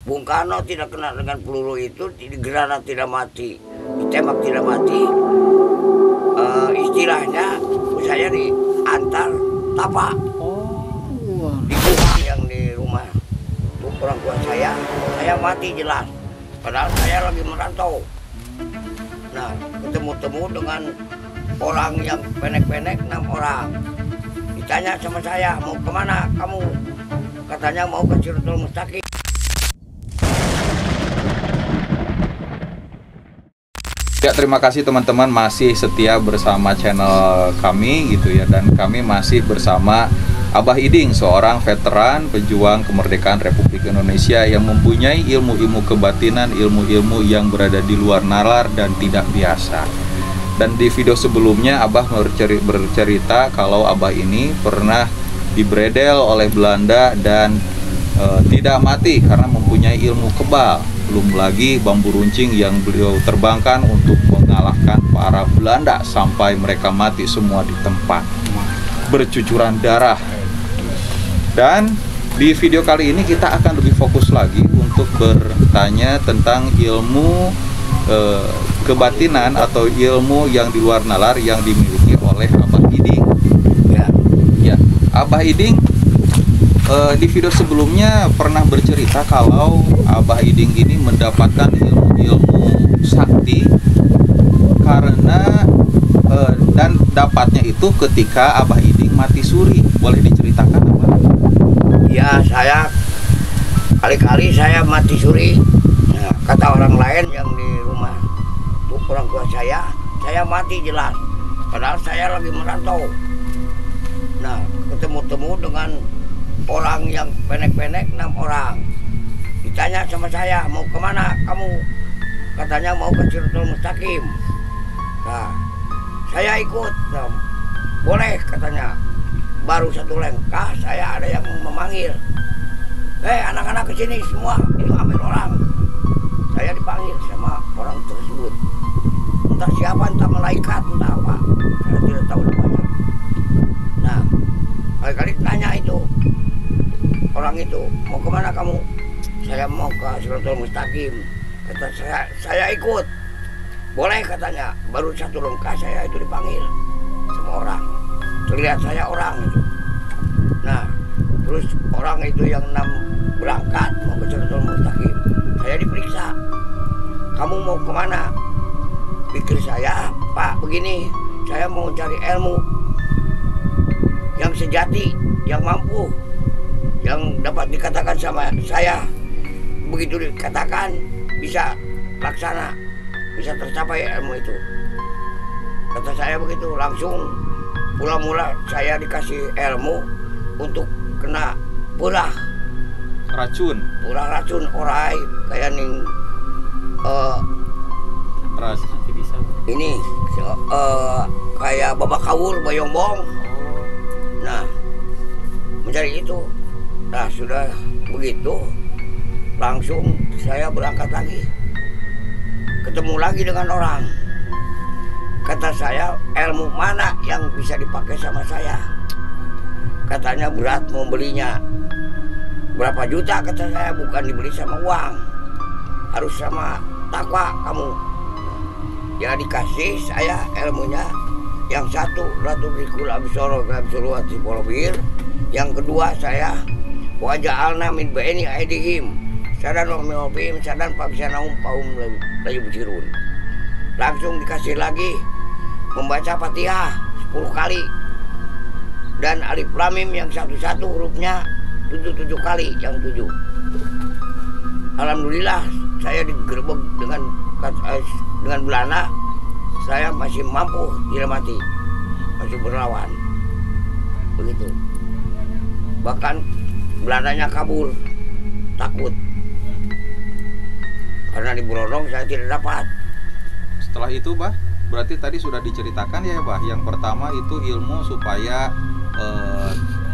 Bung Karno tidak kena dengan peluru itu, di granat tidak mati, ditembak tidak mati. Istilahnya saya diantar tapak di rumah yang di rumah untuk orang tua saya mati jelas. Padahal saya lagi merantau. Nah, ketemu-temu dengan orang yang pendek-pendek 6 orang. Ditanya sama saya, mau kemana kamu? Katanya mau ke Siratul Mustaqim. Ya, terima kasih teman-teman masih setia bersama channel kami gitu ya, dan kami masih bersama Abah Iding, seorang veteran pejuang kemerdekaan Republik Indonesia yang mempunyai ilmu-ilmu kebatinan, ilmu-ilmu yang berada di luar nalar dan tidak biasa. Dan di video sebelumnya Abah bercerita kalau Abah ini pernah dibredel oleh Belanda dan tidak mati karena mempunyai ilmu kebal. Belum lagi bambu runcing yang beliau terbangkan untuk mengalahkan para Belanda sampai mereka mati semua di tempat, bercucuran darah. Dan di video kali ini kita akan lebih fokus lagi untuk bertanya tentang ilmu kebatinan atau ilmu yang di luar nalar yang dimiliki oleh Abah Iding. Ya, Abah Iding di video sebelumnya pernah bercerita kalau Abah Iding ini mendapatkan ilmu sakti karena dan dapatnya itu ketika Abah Iding mati suri. Boleh diceritakan Abah? Ya, saya kali-kali saya mati suri. Nah, kata orang lain yang di rumah untuk orang tua saya mati jelas. Padahal saya lagi merantau. Nah, ketemu-temu dengan orang yang pendek-pendek 6 orang. Ditanya sama saya, mau kemana kamu? Katanya mau ke Siratul Mustaqim. Nah, saya ikut. Nah, boleh katanya. Baru 1 langkah saya ada yang memanggil. Anak-anak kesini semua, itu ambil orang. Saya dipanggil sama orang tersebut. Entah siapa, entah malaikat, entah apa. Saya tidak tahu namanya. Nah, kali-kali tanya itu. Orang itu, mau kemana kamu? Saya mau ke Siratul Mustaqim. Kata saya ikut. Boleh katanya. Baru 1 langkah saya itu dipanggil sama orang. Terlihat saya orang itu. Nah, terus orang itu yang 6 berangkat mau ke Siratul Mustaqim. Saya diperiksa. Kamu mau kemana? Pikir saya, Pak, begini. Saya mau cari ilmu yang sejati, yang mampu, yang dapat dikatakan sama saya. Begitu dikatakan bisa laksana, bisa tercapai ilmu itu. Kata saya begitu, langsung mula-mula saya dikasih ilmu untuk kena purah racun orai kayak ning ini kayak babak kawur bayombong. Nah, mencari itu. Nah, sudah begitu langsung saya berangkat lagi, ketemu lagi dengan orang. Kata saya, ilmu mana yang bisa dipakai sama saya? Katanya berat mau belinya. Berapa juta? Kata saya, bukan dibeli sama uang, harus sama takwa kamu. Ya, dikasih saya ilmunya. Yang satu Ratu Bikul Abisoro Abisuruati Polobir. Yang kedua saya wajah alna min baini aidihim sadan wa miopim sadan pabisanahum paum layu bicirun. Langsung dikasih lagi membaca Fatihah 10 kali dan alif lam mim yang satu-satu hurufnya 7 kali, yang 7. Alhamdulillah saya digerebek dengan Belanda. Saya masih mampu, tidak mati, masih berlawan. Begitu. Bahkan Belandanya kabur, takut. Karena di Brondong saya tidak dapat. Setelah itu, Bah, berarti tadi sudah diceritakan ya, Bah. Yang pertama itu ilmu supaya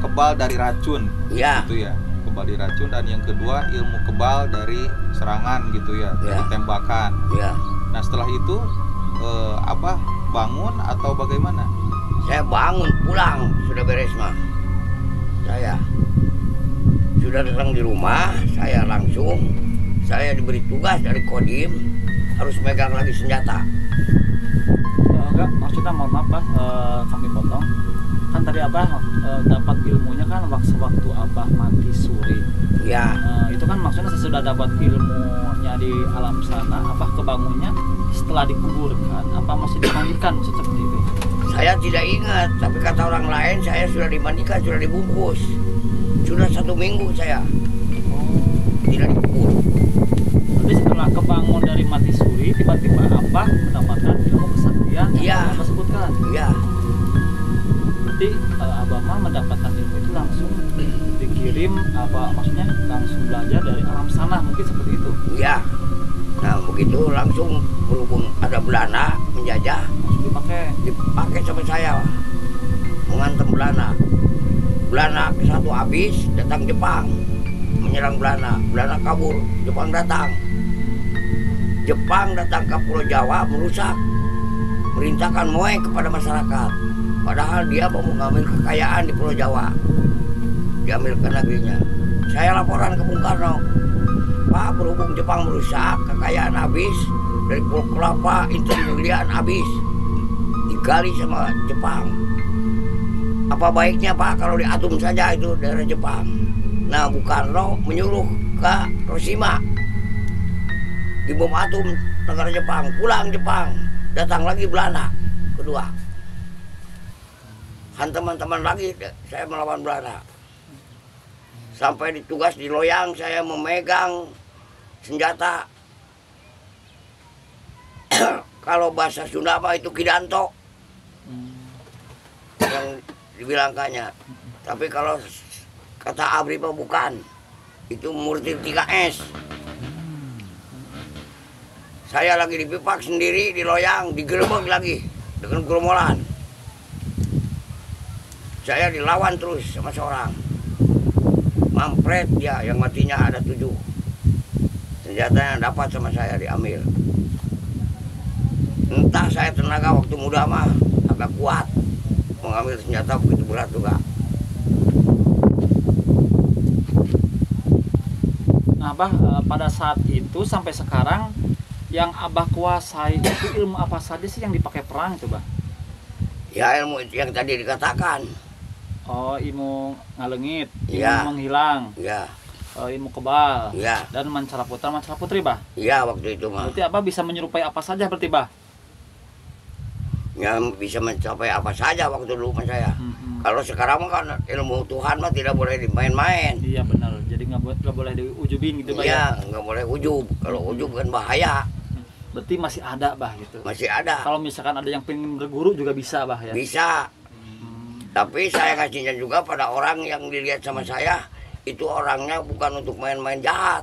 kebal dari racun, ya. Gitu ya. Kebal dari racun, dan yang kedua ilmu kebal dari serangan gitu ya, dari tembakan. Ya. Nah, setelah itu Abah bangun atau bagaimana? Saya bangun, pulang, sudah beres mah. Saya sudah datang di rumah, saya langsung saya diberi tugas dari Kodim harus megang lagi senjata. Enggak, maksudnya mohon maaf Bah, kami potong. Kan tadi Abah dapat ilmunya kan waktu Abah mati suri. Ya, Itu kan maksudnya sesudah dapat ilmunya di alam sana, Abah kebangunnya setelah dikuburkan, apa masih dimandikan seperti itu? saya tidak ingat, tapi kata orang lain saya sudah dimandikan, sudah dibungkus. Sudah 1 minggu saya tidak dikubur. Jadi setelah kebangun dari mati suri, tiba-tiba Abah mendapatkan ilmu kesaktian yang Iya. Abah sebutkan. Ya, Berarti Abah mah mendapatkan ilmu itu langsung dikirim, apa maksudnya langsung belajar dari alam sana, mungkin seperti itu. ya. Nah begitu langsung berhubung ada Belanda menjajah, Langsung dipakai sama saya mengantem Belanda. Belanda satu habis, datang Jepang menyerang Belanda. Belanda kabur, Jepang datang. Jepang datang ke Pulau Jawa merusak, merintahkan moe kepada masyarakat. Padahal dia mau mengambil kekayaan di Pulau Jawa, diambil ke negerinya. Saya laporan ke Bung Karno, Pak, berhubung Jepang merusak, kekayaan habis, dari Pulau Kelapa, Inten Muliaan habis, digali sama Jepang. Apa baiknya Pak kalau diatom saja itu daerah Jepang? Nah, Bung Karno menyuruh ke Hiroshima, dibom atom negara Jepang. Pulang Jepang, datang lagi Belanda kedua. Teman-teman lagi saya melawan Belanda. Sampai ditugas di Loyang, saya memegang senjata. Kalau bahasa Sunda mah itu Kidanto yang dibilangkannya. Tapi kalau kata Abri mah bukan. Itu Murtir 3S. Saya lagi dipipak sendiri di Loyang, digerebek lagi dengan gerombolan. Saya dilawan terus sama seorang. Mampret dia, yang matinya ada 7. Senjata yang dapat sama saya diambil. Entah saya tenaga waktu muda mah agak kuat. Mengambil senjata begitu berat juga. Nah Abah, pada saat itu sampai sekarang yang Abah kuasai itu ilmu apa saja sih yang dipakai perang itu Bah? Ya ilmu itu yang tadi dikatakan. Oh, ilmu ngalengit, ilmu Ya. menghilang, Ya, ilmu kebal, ya, dan mancara putra, mancara putri Bah. ya waktu itu mah. Berarti Abah bisa menyerupai apa saja berarti Bah? Yang bisa mencapai apa saja waktu dulu mah saya. Kalau sekarang mah kan ilmu Tuhan mah tidak boleh dimain-main. Iya benar, jadi nggak boleh diujubin gitu Bah ya? Iya, nggak boleh ujub. Kalau ujub kan bahaya. Berarti masih ada Bah gitu. Masih ada. Kalau misalkan ada yang pengen berguru juga bisa Bah ya? Bisa. Tapi saya kasihnya juga pada orang yang dilihat sama saya, itu orangnya bukan untuk main-main jahat.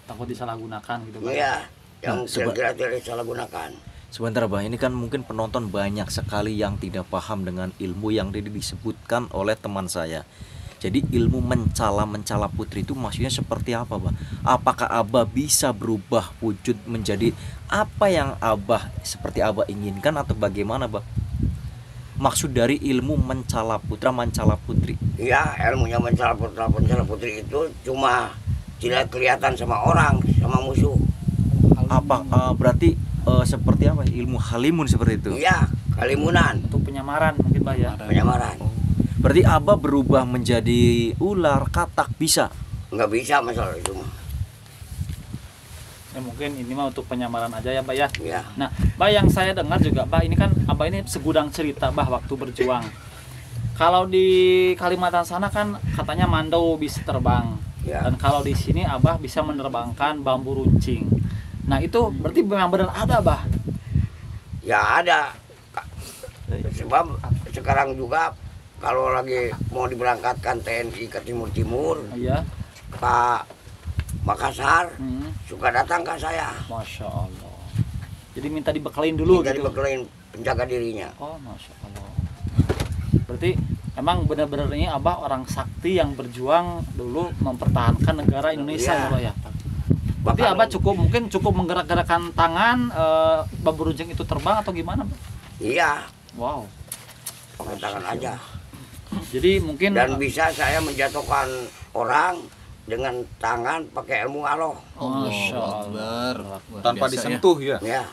Takut disalahgunakan gitu Bah. Iya, yang Nah, kira-kira tidak disalahgunakan. Sebentar Bah, ini kan mungkin penonton banyak sekali yang tidak paham dengan ilmu yang tadi disebutkan oleh teman saya. Jadi ilmu mencala putri itu maksudnya seperti apa Bah? Apakah Abah bisa berubah wujud menjadi apa yang Abah seperti Abah inginkan atau bagaimana Bah? Maksud dari ilmu mencala putra, mencala putri. Iya, ilmunya mencela putra putri itu cuma tidak kelihatan sama orang, sama musuh. Apa berarti seperti apa? Ilmu halimun seperti itu. Iya, kalimunan, Untuk penyamaran mungkin Bah ya? penyamaran. Berarti Abah berubah menjadi ular, katak bisa. Nggak bisa masalah itu mah. Ya mungkin ini mah untuk penyamaran aja ya Bah ya. Iya. Nah, Bah yang saya dengar juga Bah, ini kan Abah ini segudang cerita Bah waktu berjuang. Kalau di Kalimantan sana kan katanya mandau bisa terbang. Ya. Dan kalau di sini Abah bisa menerbangkan bambu runcing. Nah, itu berarti memang benar ada Bah. Ya ada. Sebab sekarang juga kalau lagi mau diberangkatkan TNI ke Timur-Timur, Iya. Pak Makassar suka datang ke saya. Masya Allah. Jadi minta dibekalin dulu Jadi gitu. bekelin penjaga dirinya. Oh, Masya Allah. Berarti emang benar-benar ini Abah orang sakti yang berjuang dulu mempertahankan negara Indonesia Iya. Abah ya. Berarti Bahkan- Abah cukup menggerak-gerakkan tangan bambu runcing itu terbang atau gimana Bah? Iya, Wow. pakai tangan aja. Jadi mungkin Dan bisa saya menjatuhkan orang dengan tangan pakai ilmu Allah. Masya Allah. Tanpa disentuh ya. Ya,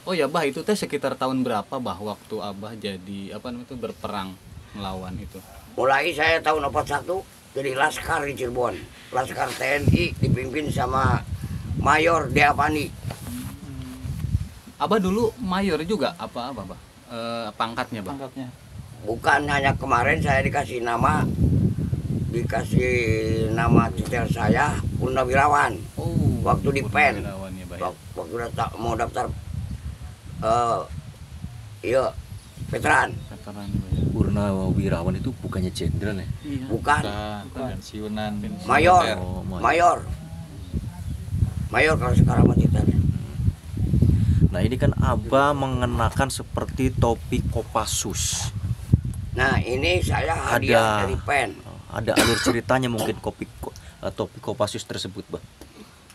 Oh ya Bah, itu teh sekitar tahun berapa Bah waktu Abah jadi apa namanya itu berperang melawan itu? mulai saya tahun 41 jadi laskar di Cirebon. Laskar TNI dipimpin sama Mayor Deapani. Abah dulu mayor juga apa Bah? Pangkatnya Bah? Pangkatnya. Bukan hanya kemarin saya dikasih nama titel saya Purnawirawan. Oh, Waktu di PEN. Purnawirawan ya, Bah, ya. Waktu mau daftar iya veteran. Veteran, Bah, ya. Purnawirawan itu bukannya jenderal ya? Iya. Bukan, Pensiunan. Mayor. Oh, Mayor kalau sekarang mah titelnya. Nah ini kan Abah mengenakan seperti topi Kopassus. Nah ini saya hadiah dari PEN. Ada alur ceritanya mungkin topi Kopassus tersebut, Bah.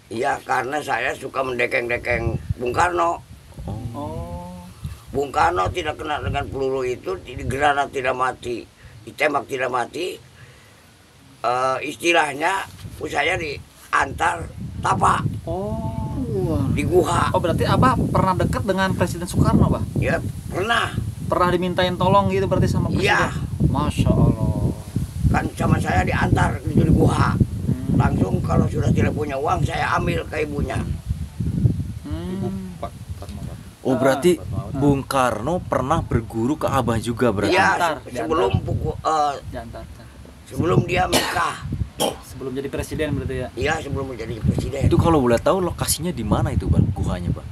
Iya, karena saya suka mendekeng-dekeng Bung Karno. Oh. Bung Karno tidak kena dengan peluru itu, di granat tidak mati, ditembak tidak mati. Istilahnya saya diantar tapak Oh. di guha. Oh, berarti Abah pernah dekat dengan Presiden Soekarno, Bah? Ya pernah, Pernah dimintain tolong gitu berarti sama Presiden? Iya. Masya Allah. kan sama saya diantar gitu di guha. Langsung kalau sudah tidak punya uang saya ambil ke ibunya. Pak Fatmawati. Oh berarti Bung Karno pernah berguru ke Abah juga berarti? Iya, Diantar, sebelum Jantar. sebelum dia menikah. Sebelum jadi presiden berarti ya? Iya, sebelum menjadi presiden. Itu kalau boleh tahu lokasinya di mana itu, Bang? Guhanya, Bang?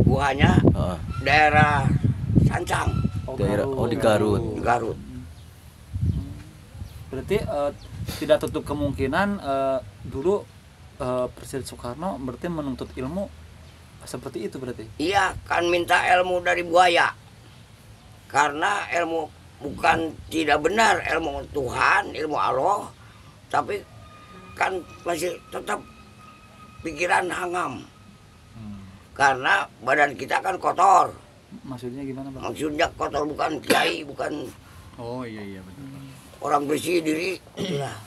Guhanya Heeh. daerah Sancang, Daerah di Garut. di Garut. Berarti tidak tutup kemungkinan dulu Presiden Soekarno berarti menuntut ilmu seperti itu berarti? Iya, kan minta ilmu dari buaya. Karena ilmu bukan tidak benar ilmu Tuhan, ilmu Allah, tapi kan masih tetap pikiran hangam. Karena badan kita kan kotor. Maksudnya gimana, Bang? Maksudnya kotor, bukan kiai, bukan Oh iya betul. orang bersih diri. Itulah.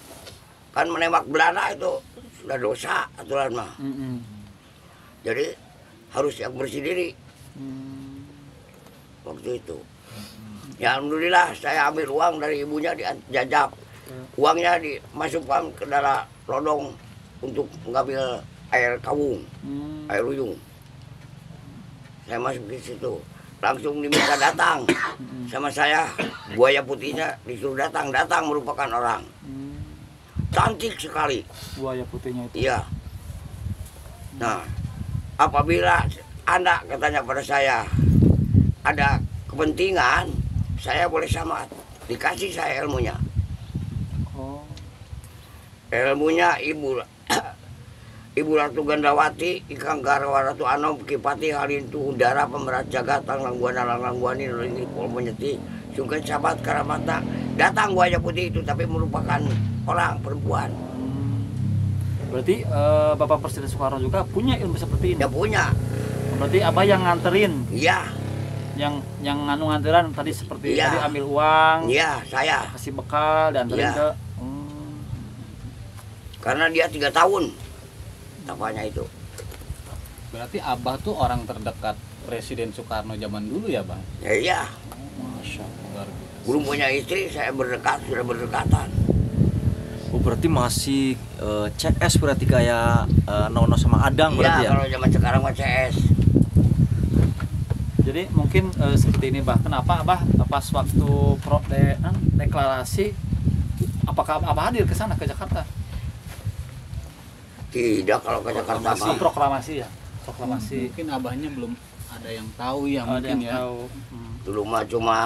Kan menembak belana itu sudah dosa aturan mah. Jadi harus yang bersih diri waktu itu. Ya alhamdulillah saya ambil uang dari ibunya dijajab. Uangnya dimasukkan ke dalam lodong untuk mengambil air kawung, air ruyung. Saya masuk di situ. Langsung diminta datang sama saya. Buaya putihnya disuruh datang merupakan orang. Cantik sekali. Buaya putihnya itu. Iya. Nah, apabila Anda katanya pada saya ada kepentingan, saya boleh selamat. Dikasih saya ilmunya. Oh. Ilmunya Ibu Ratu Gandawati, Ikang Garwaratu Anom, Kipati Halintu Udara, Pemerat Jagat, Langguana Langguani, Ringi Polmonyeti, Sungkai Sabat Karamata. Datang buaya putih itu, tapi merupakan orang perempuan. Berarti Bapak Presiden Soekarno juga punya ilmu seperti ini. Dia punya. Berarti Abah yang nganterin, Iya, yang nganteran tadi seperti Iya. tadi ambil uang, iya saya. kasih bekal dan anterin Iya. ke. Karena dia 3 tahun tapanya itu. Berarti Abah tuh orang terdekat Presiden Soekarno zaman dulu ya Bang? Ya iya, Masya Allah, luar biasa. belum punya istri, saya sudah berdekatan. Oh berarti masih CS berarti kayak Nono sama Adang berarti Iya, ya? kalau zaman sekarang mah CS. Jadi mungkin seperti ini, Bah. Kenapa Abah pas waktu deklarasi, apakah Abah hadir ke sana ke Jakarta? Tidak, kalau ke Jakarta Oh, mah. proklamasi ya, proklamasi. Mungkin Abahnya belum ada yang tahu ya Ada mungkin yang ya. tahu. Dulu mah cuma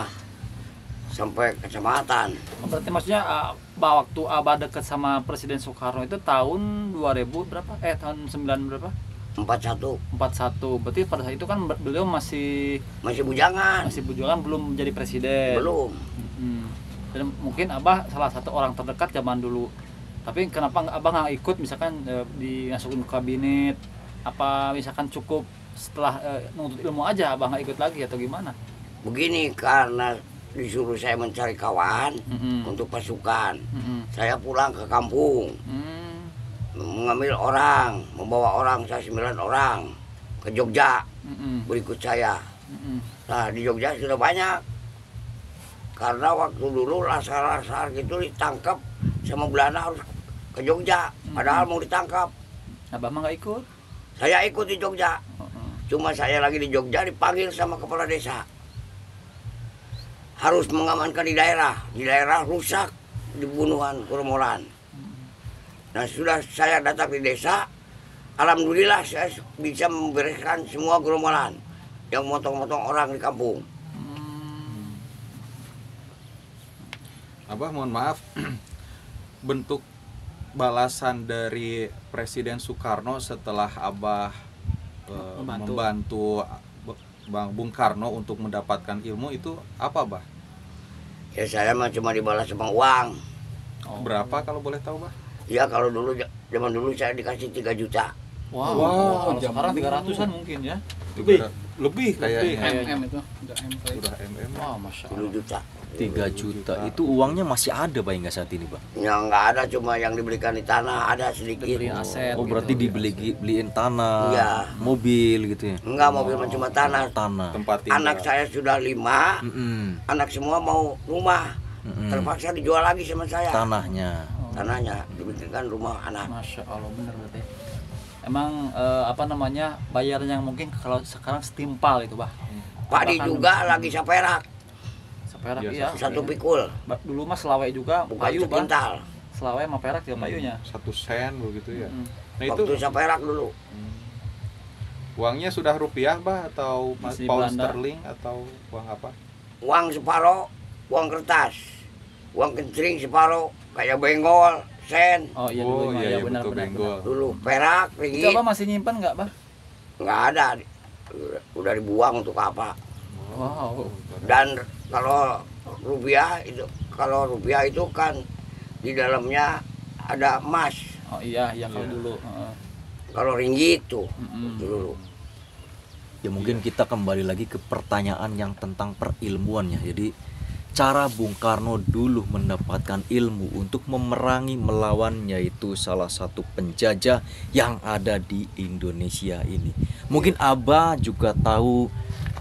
sampai kecamatan. Berarti maksudnya waktu Abah dekat sama Presiden Soekarno itu tahun 2000 berapa? Tahun 9 berapa? 41 41. Berarti pada saat itu kan beliau masih masih bujangan. bujangan, belum menjadi presiden. Belum. Dan mungkin Abah salah satu orang terdekat zaman dulu. Tapi kenapa Abah nggak ikut misalkan dimasukin ke kabinet? Apa misalkan cukup setelah nuntut ilmu aja Abah nggak ikut lagi atau gimana? Begini, karena disuruh saya mencari kawan untuk pasukan. Saya pulang ke kampung, mengambil orang, membawa orang, saya 9 orang ke Jogja berikut saya. Nah di Jogja sudah banyak, karena waktu dulu laskar-laskar gitu ditangkap sama Belanda harus ke Jogja, padahal mau ditangkap. Abah mah nggak ikut? Saya ikut di Jogja, cuma saya lagi di Jogja dipanggil sama kepala desa, harus mengamankan di daerah rusak dibunuhan Gerombolan. Nah sudah saya datang di desa, alhamdulillah saya bisa membereskan semua Gerombolan yang motong-motong orang di kampung. Abah mohon maaf, bentuk balasan dari Presiden Soekarno setelah Abah membantu Bang Bung Karno untuk mendapatkan ilmu itu apa, Bah? Ya saya mah cuma dibalas sama uang. Berapa kalau boleh tahu, Bah? Ya kalau dulu, zaman dulu saya dikasih 3 juta. Wow, kalau sekarang 300-an mungkin ya? Lebih kayaknya. MM itu udah M kali. Sudah MM. Wah, masya 10 juta. 3 juta itu uangnya masih ada Pak hingga saat ini Pak? Yang nggak ada, cuma yang dibelikan di tanah ada sedikit. Dibeliin aset. Oh berarti beliin tanah, Iya. mobil gitu ya? Enggak, mobil cuma tanah. Tanah. Tempat tinggal. Anak saya sudah 5, anak semua mau rumah. Terpaksa dijual lagi sama saya. Tanahnya. Tanahnya dibikinkan rumah anak. Masya Allah, bener berarti. Emang bayarnya mungkin kalau sekarang setimpal itu, Bah. Padi juga lagi saperak, Seperak Biasa. iya. 1 pikul, Dulu mah selawai juga bukan kayu, Bah. sekintal. Selawai sama perak juga kayunya. 1 sen begitu ya. Nah itu Waktu saperak dulu. uangnya sudah rupiah, Bah, atau Masih pound Belanda. sterling atau uang apa? Uang separoh, uang kertas. Uang kencring separoh, kayak benggol, sen. Oh iya dulu mah, ya benar betul, benar. benggol. Dulu perak, Itu ringgit, Abah masih nyimpan nggak, Bah? nggak ada. Udah dibuang untuk apa. Wow. Dan kalau rupiah itu kan di dalamnya ada emas. Oh iya, kalau Iya. dulu. Kalau ringgit tuh dulu. Ya mungkin kita kembali lagi ke pertanyaan yang tentang perilmuan ya. Jadi cara Bung Karno dulu mendapatkan ilmu untuk memerangi melawan yaitu salah satu penjajah yang ada di Indonesia ini. Mungkin Abah juga tahu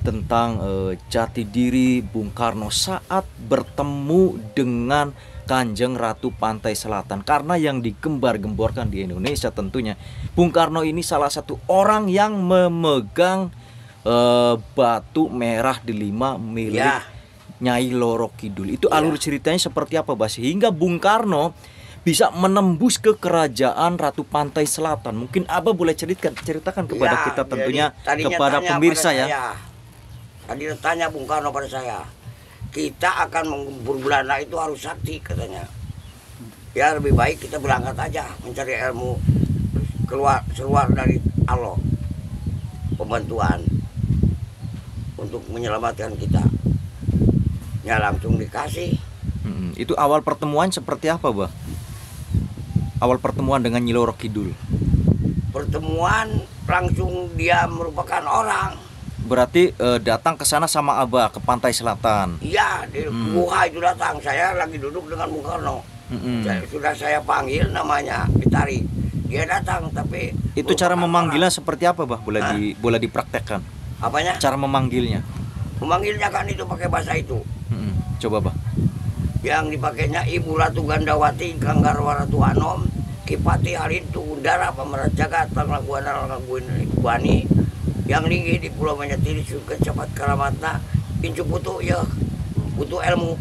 tentang jati diri Bung Karno saat bertemu dengan Kanjeng Ratu Pantai Selatan. Karena yang digembar-gemborkan di Indonesia tentunya Bung Karno ini salah satu orang yang memegang batu merah delima milik Ya. Nyai Loro Kidul. Itu alur ceritanya seperti apa, Bas? Hingga Bung Karno bisa menembus ke kerajaan Ratu Pantai Selatan. Mungkin Abah boleh ceritakan kepada Ya, kita tentunya, jadi tadinya kepada tanya pemirsa pada ya. saya. Tadi tanya Bung Karno pada saya, kita akan menggempur Belanda itu harus sakti katanya. Ya lebih baik kita berangkat aja mencari ilmu keluar dari Allah, pembantuan untuk menyelamatkan kita. Ya langsung dikasih. Itu awal pertemuan seperti apa, Bah? Awal pertemuan dengan Nyi Loro Kidul. Pertemuan langsung dia merupakan orang. Berarti datang ke sana sama Abah ke Pantai Selatan. Iya, di Gua itu datang. Saya lagi duduk dengan Bung Karno. Sudah saya panggil namanya, ditarik. Dia datang, tapi Itu cara merupakan memanggilnya orang. seperti apa, Bah? Boleh dipraktekkan. Apanya? Cara memanggilnya. Memanggilnya kan itu pakai bahasa itu. Coba, Bah. Yang dipakainya Ibu Ratu Gandawati, Ganggarwa Ratu Anom, Kipati Harintu Undara, Pemerat Jagat, Panglaguan Guani, yang tinggi di Pulau Manyatiri, Suket Cepat Karamatna, Incu Putu, ya, butuh ilmu.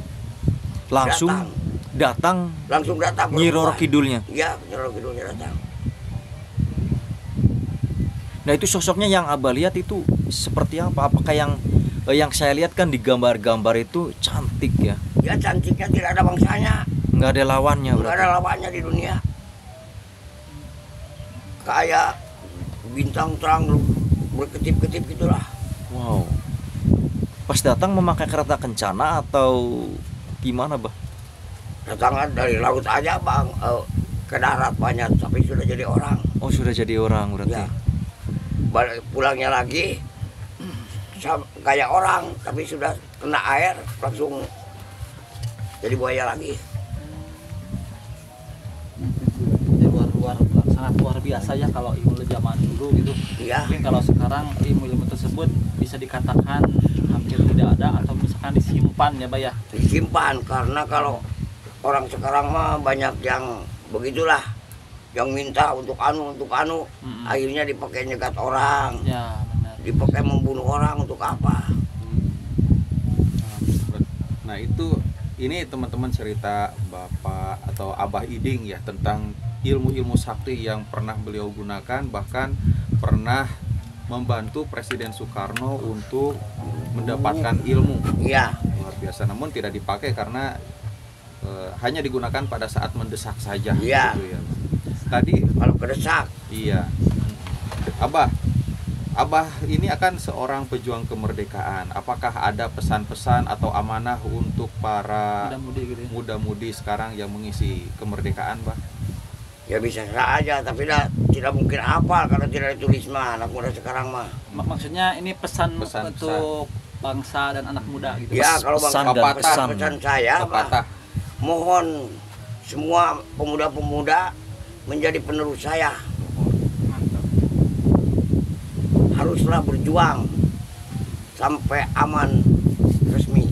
Langsung datang Langsung datang. Nyi Loro perempuan. Kidulnya. Iya, Nyi Loro Kidulnya datang. Nah, itu sosoknya yang Abah lihat itu seperti apa? Apakah yang saya lihat kan di gambar-gambar itu cantik ya? Ya cantiknya tidak ada bangsanya, Nggak ada lawannya nggak berarti. ada lawannya di dunia. Kayak bintang terang berketip-ketip gitulah. Wow. Pas datang memakai kereta kencana atau gimana, Bah? Datangnya dari laut aja bang, ke darat banyak, tapi sudah jadi orang. Oh, sudah jadi orang berarti. Ya. Pulangnya lagi kayak orang, tapi sudah kena air langsung jadi buaya lagi. Jadi sangat luar biasa ya kalau ilmu zaman dulu gitu. Iya. Mungkin kalau sekarang ilmu tersebut bisa dikatakan hampir tidak ada atau misalkan disimpan ya Bah ya. Disimpan karena kalau orang sekarang mah banyak yang begitulah, yang minta untuk anu, akhirnya dipakai nyegat orang, Ya benar. dipakai membunuh orang untuk apa? Nah itu ini teman-teman cerita Bapak atau Abah Iding ya tentang ilmu-ilmu sakti yang pernah beliau gunakan, bahkan pernah membantu Presiden Soekarno untuk mendapatkan ilmu. Iya. Luar biasa, namun tidak dipakai karena hanya digunakan pada saat mendesak saja. Iya. Gitu ya. Tadi Kalau kedesak, iya. Abah ini akan seorang pejuang kemerdekaan. Apakah ada pesan-pesan atau amanah untuk para Mudah-mudi gitu ya. muda-mudi sekarang yang mengisi kemerdekaan, Bah? ya bisa saja, tapi tidak mungkin hafal karena tidak ditulis mah anak muda sekarang mah. Maksudnya ini pesan Pesan-pesan. untuk bangsa dan anak muda gitu. Ya kalau Pesan bang dan pesan, pesan. saya Pepatah. mah, mohon semua pemuda-pemuda menjadi penerus saya. Haruslah berjuang sampai aman resmi.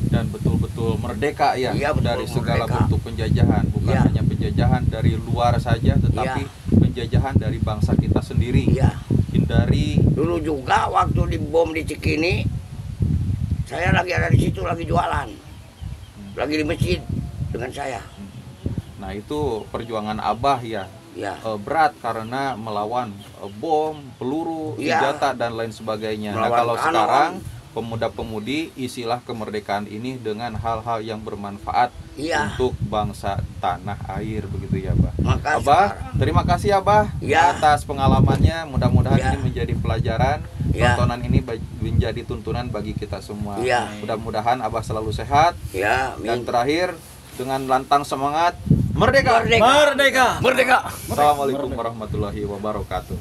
Dan betul-betul merdeka ya, Iya, betul, dari segala merdeka. bentuk penjajahan, bukan Iya. hanya penjajahan dari luar saja, tetapi penjajahan dari bangsa kita sendiri. Iya. Hindari. Dulu juga waktu dibom di Cikini, saya lagi ada di situ lagi jualan, lagi di masjid dengan saya. Nah itu perjuangan Abah ya, Ya, berat karena melawan bom, peluru, Iya. senjata dan lain sebagainya. Nah Melawan kalau kanon. sekarang pemuda-pemudi isilah kemerdekaan ini dengan hal-hal yang bermanfaat iya. untuk bangsa tanah air, begitu ya, Bah. Maka Abah, sekarang- terima kasih Abah Ya. atas pengalamannya. Mudah-mudahan Ya. ini menjadi pelajaran. Ya. Tontonan ini menjadi tuntunan bagi kita semua. Ya. Mudah-mudahan Abah selalu sehat. Ya, Dan terakhir dengan lantang semangat, merdeka! Merdeka! Merdeka. Merdeka! Assalamualaikum warahmatullahi wabarakatuh.